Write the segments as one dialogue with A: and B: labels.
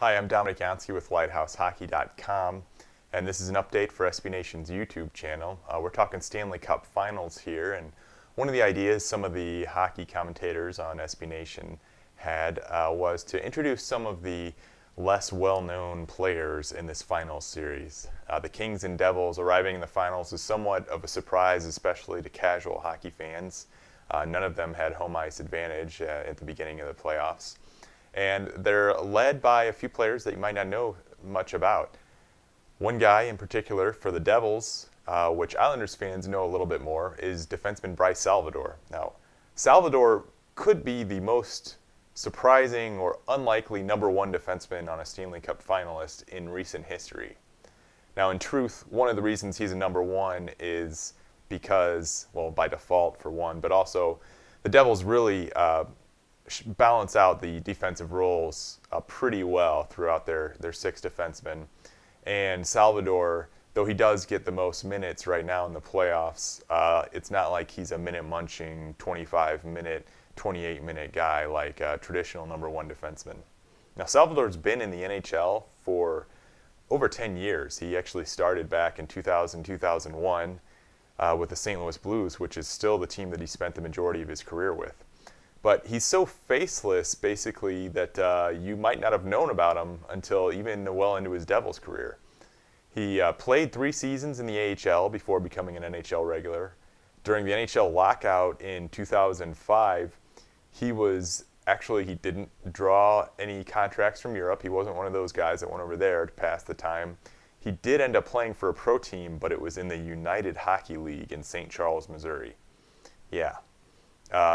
A: Hi, I'm Dominic Yancey with LighthouseHockey.com, and this is an update for SB Nation's YouTube channel. We're talking Stanley Cup Finals here, and one of the ideas some of the hockey commentators on SB Nation had was to introduce some of the less well-known players in this finals series. The Kings and Devils arriving in the finals is somewhat of a surprise, especially to casual hockey fans. None of them had home ice advantage at the beginning of the playoffs. And they're led by a few players that you might not know much about. One guy in particular for the Devils, which Islanders fans know a little bit more, is defenseman Bryce Salvador. Now, Salvador could be the most surprising or unlikely number one defenseman on a Stanley Cup finalist in recent history. Now, in truth, one of the reasons he's a number one is because, well, by default for one, but also the Devils really balance out the defensive roles pretty well throughout their six defensemen. And Salvador, though he does get the most minutes right now in the playoffs, it's not like he's a minute-munching 25-minute, 28-minute guy like a traditional number one defenseman. Now, Salvador's been in the NHL for over 10 years. He actually started back in 2000, 2001 with the St. Louis Blues, which is still the team that he spent the majority of his career with. But he's so faceless, basically, that you might not have known about him until even well into his Devils career. He played 3 seasons in the AHL before becoming an NHL regular. During the NHL lockout in 2005, he didn't draw any contracts from Europe. He wasn't one of those guys that went over there to pass the time. He did end up playing for a pro team, but it was in the United Hockey League in St. Charles, Missouri. Yeah.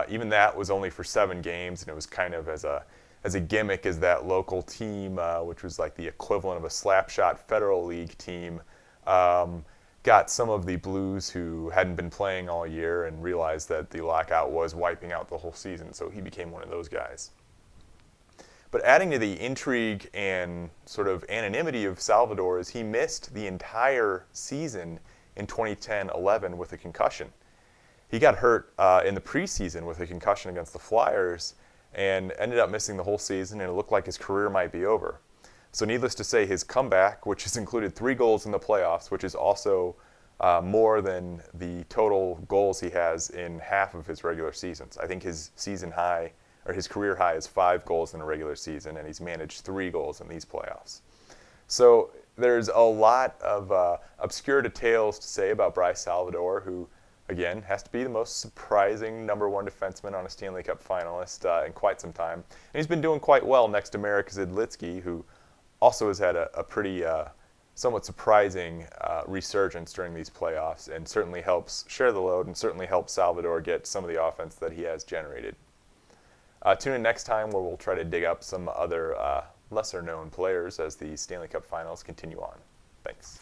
A: Even that was only for 7 games, and it was kind of as a gimmick as that local team, which was like the equivalent of a slapshot Federal League team, got some of the Blues who hadn't been playing all year and realized that the lockout was wiping out the whole season, so he became one of those guys. But adding to the intrigue and sort of anonymity of Salvador is he missed the entire season in 2010-11 with a concussion. He got hurt in the preseason with a concussion against the Flyers and ended up missing the whole season, and it looked like his career might be over. So needless to say, his comeback, which has included 3 goals in the playoffs, which is also more than the total goals he has in half of his regular seasons. I think his season high, or his career high, is 5 goals in a regular season, and he's managed 3 goals in these playoffs. So there's a lot of obscure details to say about Bryce Salvador, who again, has to be the most surprising number one defenseman on a Stanley Cup finalist in quite some time. And he's been doing quite well next to Marek Zidlitsky, who also has had a pretty somewhat surprising resurgence during these playoffs, and certainly helps share the load and certainly helps Salvador get some of the offense that he has generated. Tune in next time where we'll try to dig up some other lesser-known players as the Stanley Cup finals continue on. Thanks.